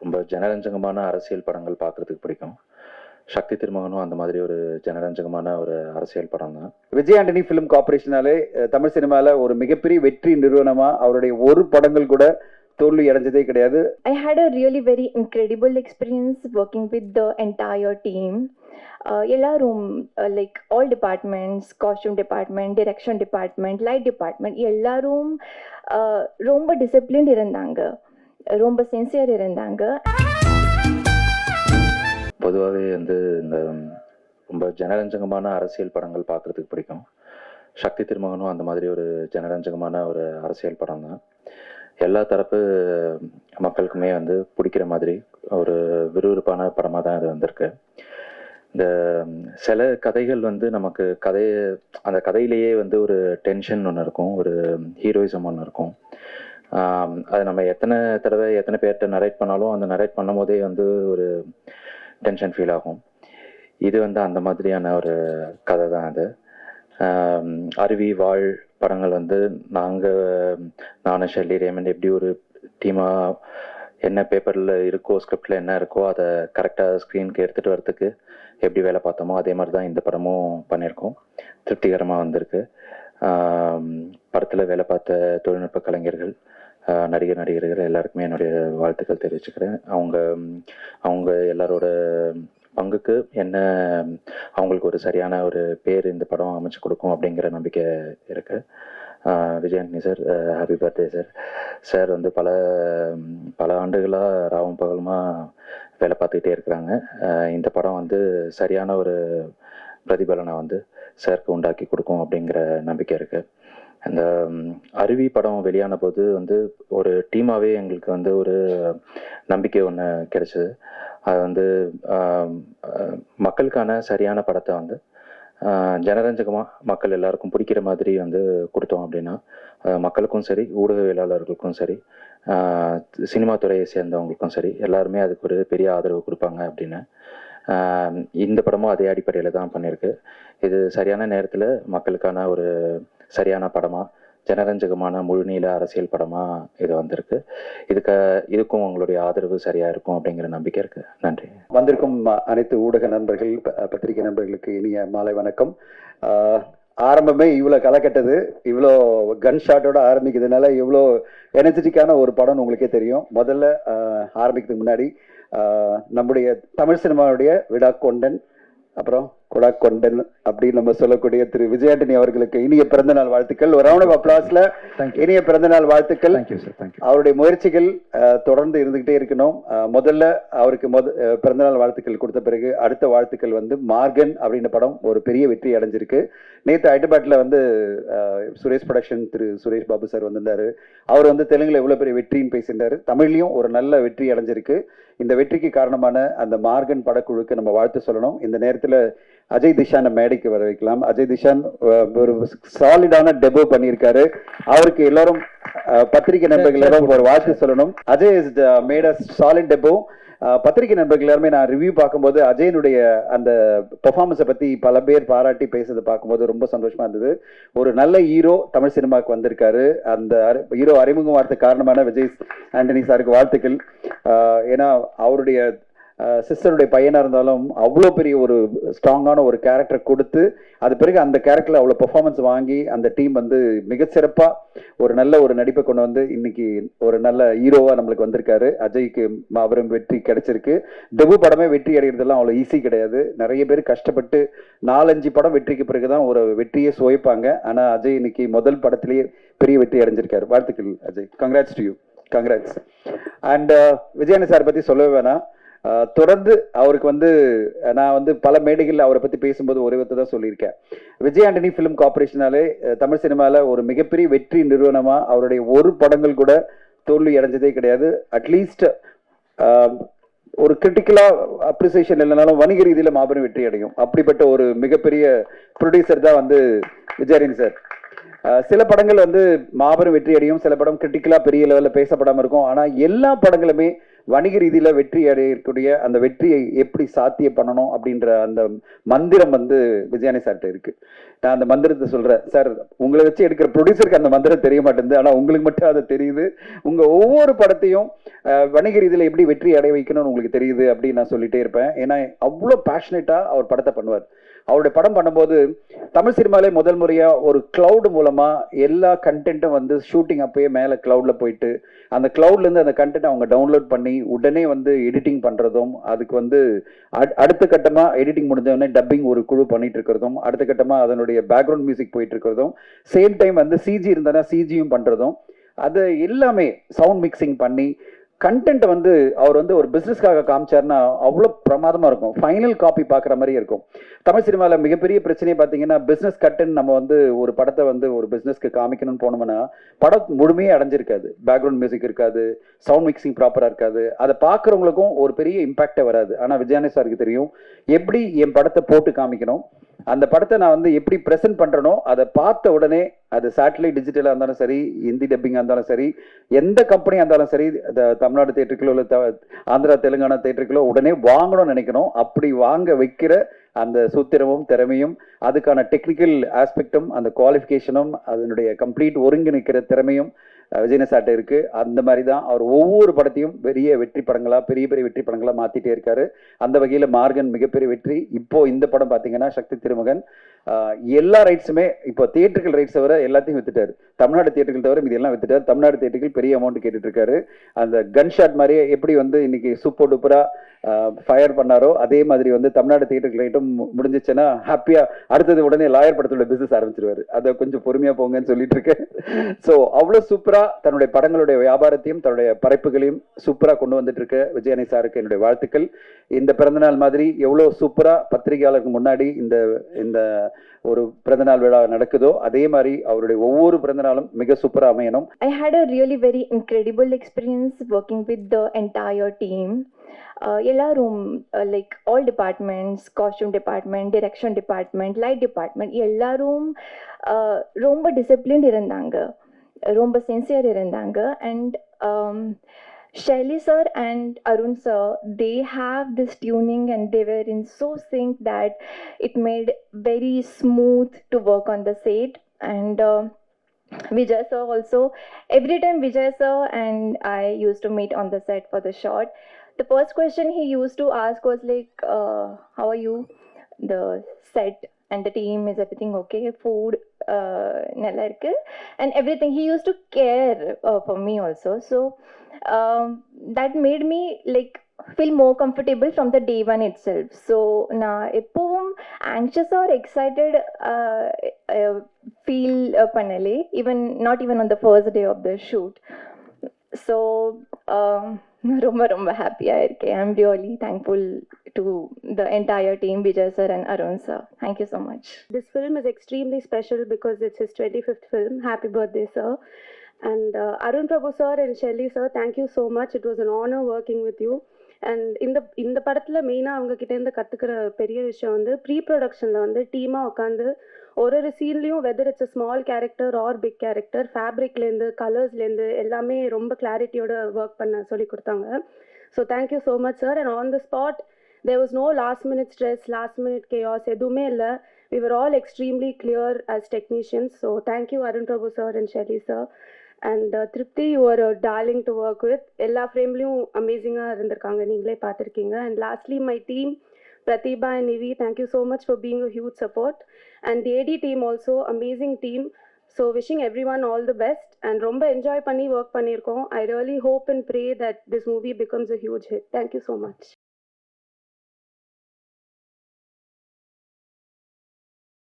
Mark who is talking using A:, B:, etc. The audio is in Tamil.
A: ரொம்ப ஜனரஞ்சகமான அரசியல் படங்கள் பார்க்குறதுக்கு பிடிக்கும். சக்தி திருமகனும் அந்த மாதிரி ஒரு ஜனரஞ்சகமான ஒரு அரசியல் படம் தான்.
B: விஜய் ஆண்டனி ஃபிலிம் கார்பரேஷனாலே தமிழ் சினிமாவில் ஒரு மிகப்பெரிய வெற்றி நிறுவனமாக அவருடைய ஒரு படங்கள் கூட தோல்வி அடைஞ்சதே கிடையாது.
C: I had a really very incredible experience working with the entire team. எல்லாரும் like all departments, costume department, direction department, light department எல்லாரும் ரொம்ப டிசிப்ளின் இருந்தாங்க, ரொம்ப சின்சியர் இருந்தாங்க.
A: பொதுவாகவே வந்து இந்த ரொம்ப ஜனரஞ்சகமான அரசியல் படங்கள் பார்க்குறதுக்கு பிடிக்கும். சக்தி திருமகனும் அந்த மாதிரி ஒரு ஜனரஞ்சகமான ஒரு அரசியல் படம் தான். எல்லா தரப்பு மக்களுக்குமே வந்து பிடிக்கிற மாதிரி ஒரு விறுவிறுப்பான படமாக தான் இது வந்திருக்கு. இந்த சில கதைகள் வந்து நமக்கு அந்த கதையிலேயே வந்து ஒரு டென்ஷன் ஒன்று இருக்கும், ஒரு ஹீரோயிசம் ஒன்று இருக்கும். அது நம்ம எத்தனை பேர்கிட்ட நரேட் பண்ணாலும் அந்த நரேட் பண்ணும் போதே வந்து ஒரு டென்ஷன் ஃபீல் ஆகும். இது வந்து அந்த மாதிரியான ஒரு கதை தான் அது. அருவி வாழ் படங்கள் வந்து நானும் ஷெல்லி ரேமண்ட் எப்படி ஒரு டீமாக என்ன பேப்பரில் இருக்கோ, ஸ்கிரிப்டில் என்ன இருக்கோ அதை கரெக்டாக ஸ்க்ரீனுக்கு எடுத்துகிட்டு வரதுக்கு எப்படி வேலை பார்த்தோமோ அதே மாதிரி தான் இந்த படமும் பண்ணியிருக்கோம். திருப்திகரமாக வந்திருக்கு. படத்தில் வேலை பார்த்த தொழில்நுட்ப கலைஞர்கள், நடிகர்கள் எல்லாருக்குமே என்னுடைய வாழ்த்துக்கள் தெரிவிச்சுக்கிறேன். அவங்க எல்லாரோட பங்குக்கு அவங்களுக்கு ஒரு சரியான ஒரு பேர் இந்த படம் அமைச்சு கொடுக்கும் அப்படிங்கிற நம்பிக்கை இருக்கு. Vijay Antony sir, happy birthday sir. Sir வந்து பல ஆண்டுகளாக ராவும் பகலுமா வேலை பார்த்துக்கிட்டே இருக்கிறாங்க. இந்த படம் வந்து சரியான ஒரு பிரதிபலனை வந்து சாருக்கு உண்டாக்கி கொடுக்கும் அப்படிங்கிற நம்பிக்கை இருக்கு. அந்த அருவி படம் வெளியான போது வந்து ஒரு டீமாகவே எங்களுக்கு வந்து ஒரு நம்பிக்கை ஒன்று கிடைச்சிது. அது வந்து மக்களுக்கான சரியான படத்தை வந்து ஜனரஞ்சகமாக மக்கள் எல்லாருக்கும் பிடிக்கிற மாதிரி வந்து கொடுத்தோம் அப்படின்னா மக்களுக்கும் சரி, ஊடகவியலாளர்களுக்கும் சரி, சினிமா துறையை சேர்ந்தவங்களுக்கும் சரி எல்லாருமே அதுக்கு ஒரு பெரிய ஆதரவு கொடுப்பாங்க அப்படின்னு இந்த படமும் அதே அடிப்படையில் தான் பண்ணியிருக்கு. இது சரியான நேரத்தில் மக்களுக்கான ஒரு சரியான படமாக, ஜனரஞ்சகமான முழுநீள அரசியல் படமாக இது வந்திருக்கு. இதுக்கும் உங்களுடைய ஆதரவு சரியாக இருக்கும் அப்படிங்கிற நம்பிக்கை இருக்குது. நன்றி.
B: வந்திருக்கும் அனைத்து ஊடக நண்பர்கள், பத்திரிகை நண்பர்களுக்கு இனிய மாலை வணக்கம். ஆரம்பமே இவ்வளோ கலக்கட்டது, இவ்வளோ கன் ஷாட்டோட ஆரம்பிக்கிறதுனால இவ்வளோ எனர்ஜெட்டிக்கான ஒரு படம்னு உங்களுக்கே தெரியும். முதல்ல ஆரம்பிக்கிறதுக்கு முன்னாடி நம்முடைய தமிழ் சினிமாவுடைய விடா கொண்டன், அப்புறம் கொடா கொண்டன் அப்படின்னு நம்ம சொல்லக்கூடிய திரு விஜய் ஆண்டனி அவர்களுக்கு இனிய பிறந்தநாள் வாழ்த்துக்கள். ஒரு ரவுண்ட் ஆஃப் அப்ளாஸ்ல இனிய பிறந்தநாள் வாழ்த்துக்கள். அவருடைய முயற்சிகள் தொடர்ந்து இருந்துகிட்டே இருக்கணும். முதல்ல அவருக்கு பிறந்தநாள் வாழ்த்துக்கள் கொடுத்த பிறகு அடுத்த வாழ்த்துக்கள் வந்து மார்கன் அப்படின்ற படம் ஒரு பெரிய வெற்றி அடைஞ்சிருக்கு. நேற்று ஹைதராபாத்ல வந்து சுரேஷ் ப்ரொடக்ஷன் திரு சுரேஷ் பாபு சார் வந்திருந்தாரு. அவர் வந்து தெலுங்குல எவ்வளவு பெரிய வெற்றின்னு பேசியிருந்தாரு. தமிழ்லையும் ஒரு நல்ல வெற்றி அடைஞ்சிருக்கு. இந்த வெற்றிக்கு காரணமான அந்த மார்கன் படக்குழுக்கு நம்ம வாழ்த்து சொல்லணும். இந்த நேரத்தில் அஜய் திஷானை மேடைக்கு வர வைக்கலாம். அஜய் திஷான் ஒரு சாலிடான டெபோ பண்ணியிருக்காரு. அவருக்கு எல்லாரும் பத்திரிகை நண்பர்கள் எல்லாரும் ஒரு வாழ்த்து சொல்லணும். Ajay is made a solid debut. பத்திரிகை நண்பர்கள் எல்லாருமே நான் ரிவ்யூ பார்க்கும்போது அஜயனுடைய அந்த பெர்ஃபார்மன்ஸை பற்றி பல பேர் பாராட்டி பேசுறதை பார்க்கும்போது ரொம்ப சந்தோஷமா இருந்தது. ஒரு நல்ல ஹீரோ தமிழ் சினிமாவுக்கு வந்திருக்காரு. அந்த ஹீரோ அறிமுகம் வார்த்தை காரணமான விஜய் ஆண்டனி சாருக்கு வாழ்த்துக்கள். ஏன்னா அவருடைய சிஸ்டருடைய பையனாக இருந்தாலும் அவ்வளோ பெரிய ஒரு ஸ்ட்ராங்கான ஒரு கேரக்டர் கொடுத்து அது பிறகு அந்த கேரக்டரில் அவ்வளோ பெர்ஃபார்மன்ஸ் வாங்கி அந்த டீம் வந்து மிகச்சிறப்பாக ஒரு நல்ல ஒரு நடிப்பை கொண்டு வந்து இன்னைக்கு ஒரு நல்ல ஹீரோவாக நம்மளுக்கு வந்திருக்காரு. அஜய்க்கு மாபெரும் வெற்றி கிடைச்சிருக்கு. டெபு படமே வெற்றி அடைகிறதுலாம் அவ்வளோ ஈஸி கிடையாது. நிறைய பேர் கஷ்டப்பட்டு 4-5 படம் வெற்றிக்கு பிறகுதான் ஒரு வெற்றியை சுவைப்பாங்க. ஆனால் அஜய் இன்னைக்கு முதல் படத்திலேயே பெரிய வெற்றி அடைஞ்சிருக்காரு. வாழ்த்துக்கள் Ajay. Congrats to you. Congrats. And Vijayani sir பற்றி சொல்லவே வேணாம். தொடர்ந்து அவருக்கு வந்து நான் வந்து பல மேடைகளில் அவரை பற்றி பேசும்போது ஒரே வார்த்தை தான் சொல்லியிருக்கேன். விஜய் ஆண்டனி ஃபிலிம் கார்பரேஷனாலே தமிழ் சினிமாவில் ஒரு மிகப்பெரிய வெற்றி நிறுவனமாக அவருடைய ஒரு படங்கள் கூட தோல்வி அடைஞ்சதே கிடையாது. அட்லீஸ்ட் ஒரு கிரிட்டிக்கலாக அப்ரிசியேஷன் இல்லைனாலும் வணிக ரீதியில் மாபெரும் வெற்றி அடையும். அப்படிப்பட்ட ஒரு மிகப்பெரிய ப்ரொடியூசர் தான் வந்து விஜய் ஆண்டனி சார். சில படங்கள் வந்து மாபெரும் வெற்றி அடையும், சில படம் கிரிட்டிக்கலாக பெரிய லெவலில் பேசப்படாமல் இருக்கும். ஆனால் எல்லா படங்களுமே வணிக ரீதியில் வெற்றி அடையக்கூடிய அந்த வெற்றியை எப்படி சாத்தியம் பண்ணணும் அப்படின்ற அந்த மந்திரம் வந்து விஜயானி சார்கிட்ட இருக்கு. நான் அந்த மந்திரத்தை சொல்றேன் சார், உங்களை வச்சு எடுக்கிற ப்ரொடியூசருக்கு அந்த மந்திரம் தெரிய மாட்டேங்குது, ஆனால் உங்களுக்கு மட்டும் அது தெரியுது. உங்க ஒவ்வொரு படத்தையும் வணிக ரீதியில் எப்படி வெற்றி அடைய வைக்கணும்னு உங்களுக்கு தெரியுது அப்படின்னு நான் சொல்லிட்டே இருப்பேன். ஏன்னா அவ்வளோ பேஷனேட்டா அவர் படத்தை பண்ணுவார். அவருடைய படம் பண்ணும்போது தமிழ் சினிமாலே முதல் முறையா ஒரு கிளவுட் மூலமா எல்லா கண்டென்ட்டும் வந்து ஷூட்டிங் அப்பயே மேல கிளவுட்ல போயிட்டு அந்த கிளவுட்ல இருந்து அந்த கண்டென்ட் அவங்க டவுன்லோட் பண்ணி உடனே வந்து எடிட்டிங் பண்றதும், அதுக்கு வந்து அடுத்த கட்டமா எடிட்டிங் முடிஞ்ச உடனே டப்பிங் ஒரு குழு பண்ணிட்டு இருக்கிறதும், அடுத்த கட்டமா அதனுடைய பேக்ரவுண்ட் மியூசிக் போயிட்டு இருக்கிறதும், சேம் டைம் வந்து சிஜி இருந்தா சிஜியும் பண்றதும், அது எல்லாமே சவுண்ட் மிக்சிங் பண்ணி கண்டென்ட் வந்து அவர் வந்து ஒரு பிசினஸ்க்காக காமிச்சாருன்னா அவ்வளோ பிரமாதமா இருக்கும். ஃபைனல் காப்பி பார்க்குற மாதிரி இருக்கும். தமிழ் சினிமாவில் மிகப்பெரிய பிரச்சனையை பார்த்தீங்கன்னா பிஸ்னஸ் கட்டுன்னு நம்ம வந்து ஒரு படத்தை வந்து ஒரு பிஸ்னஸ்க்கு காமிக்கணும்னு போனோம்னா படம் முழுமையே அடைஞ்சிருக்காது. பேக்ரவுண்ட் மியூசிக் இருக்காது, சவுண்ட் மிக்சிங் ப்ராப்பராக இருக்காது. அதை பார்க்குறவங்களுக்கும் ஒரு பெரிய இம்பாக்டே வராது. ஆனால் விஜயானி சாருக்கு தெரியும் எப்படி என் படத்தை போட்டு காமிக்கணும், அந்த படத்தை நான் வந்து எப்படி ப்ரெசென்ட் பண்ணுறனோ அதை பார்த்த உடனே அது சேட்டலைட் டிஜிட்டலாக இருந்தாலும் சரி, ஹிந்தி டப்பிங்காக இருந்தாலும் சரி, எந்த கம்பெனியாக இருந்தாலும் சரி, தமிழ்நாடு தேட்டருக்குள்ளோ இல்லை ஆந்திரா தெலுங்கானா தேட்டருக்குள்ளோ உடனே வாங்கணும்னு நினைக்கணும். அப்படி வாங்க வைக்கிற அந்த சூத்திரமும் திறமையும் அதுக்கான டெக்னிக்கல் ஆஸ்பெக்டும் அந்த குவாலிஃபிகேஷனும் அதனுடைய கம்ப்ளீட் ஒருங்கிணைக்கிற திறமையும் விஜயன சார்ட்ட இருக்கு. அந்த மாதிரி தான் அவர் ஒவ்வொரு படத்தையும் பெரிய வெற்றி படங்களா பெரிய பெரிய வெற்றி படங்களா மாத்திட்டே இருக்காரு. அந்த வகையில மார்கன் மிகப்பெரிய வெற்றி. இப்போ இந்த படம் பாத்தீங்கன்னா சக்தி திருமகன் எல்லா ரைட்ஸுமே இப்போ தியேட்டர்கள் ரைட்ஸ் தவிர எல்லாத்தையும் வித்துட்டாரு. தமிழ்நாடு தியேட்டர்கள் தவிர இது எல்லாம் வித்துட்டாரு. தமிழ்நாடு தியேட்டர்கள் பெரிய அமௌண்ட் கேட்டுட்டு இருக்காரு. அந்த கன் ஷாட் மாதிரியே எப்படி வந்து இன்னைக்கு சூப்பர் டூப்பரா ஃபயர் பண்ணாரோ அதே மாதிரி வந்து தமிழ்நாடு தியேட்டர்கள் ரைட்டும் முடிஞ்சிச்சுன்னா ஹாப்பியா அடுத்தது உடனே லாயர் படத்தோட பிசினஸ் ஆரம்பிச்சிருவாரு. அதை கொஞ்சம் பொறுமையா போங்கன்னு சொல்லிட்டு இருக்கேன். ஸோ அவ்வளவு சூப்பரா தன்னுடைய படங்களுடைய வியாபாரத்தையும் தன்னுடைய படைப்புகளையும் சூப்பரா கொண்டு வந்துட்டு இருக்க விஜயானி சாருக்கு என்னுடைய வாழ்த்துக்கள். இந்த பிறந்தநாள் மாதிரி எவ்வளவு சூப்பரா பத்திரிகையாளருக்கு முன்னாடி இந்த இந்த ஒரு பிறந்தநாள் விழா நடக்குதோ அதே மாதிரி அவருடைய ஒவ்வொரு பிறந்தநாளும் மிக சூப்பரா அமையணும்.
C: I had a really very incredible experience working with the entire team. எல்லாரும் like all departments, costume department, direction department, light department எல்லாரும் ரொம்ப டிசிப்ளின் இருந்தாங்க, ரொம்ப சின்சியர் இருந்தாங்க. And Shelly sir and Arun sir, they have this tuning and they were in so sync that it made very smooth to work on the set. And Vijay sir also, every time Vijay sir and I used to meet on the set for the shot, the first question he used to ask was like, how are you? The set and the team, is everything okay? Food, nalla irukku, and everything. He used to care for me also. So that made me like feel more comfortable from the day one itself. So na eppom anxious or excited feel panale, even not even on the first day of the shoot. So ரொம்ப ஹாப்பியா இருக்கேன். I am really thankful to the entire team, Vijay sir and Arun sir. Thank you so much.
D: This film is extremely special because it's his 25th film. Happy birthday, sir. And Arun Prabhu sir and Shelly sir, thank you so much. It was an honor working with you. And இந்த படத்தில் மெயினாக அவங்க கிட்டேருந்து கற்றுக்கிற பெரிய விஷயம் வந்து ப்ரீ ப்ரொடக்ஷனில் வந்து டீமாக உட்காந்து ஒரு சீன்லேயும் whether it's a small character or big character, ஃபேப்ரிக்லேருந்து கலர்ஸ்லேருந்து எல்லாமே ரொம்ப கிளாரிட்டியோட ஒர்க் பண்ண சொல்லி கொடுத்தாங்க. So thank you so much sir. And on the spot there was no last minute stress, last minute chaos எதுவுமே இல்லை. We were all extremely clear as technicians. So thank you Arun Prabhu sir and Shelly sir. And Tripti, you are a darling to work with. எல்லா ஃப்ரேம்லையும் அமேசிங்காக இருந்திருக்காங்க, நீங்களே பார்த்துருக்கீங்க. And lastly my team, Pratibha and Nivi, thank you so much for being a huge support. And the AD team also, amazing team. So wishing everyone all the best. And ரொம்ப என்ஜாய் பண்ணி ஒர்க் பண்ணியிருக்கோம். I really hope and pray that this movie becomes a huge hit. Thank you so much.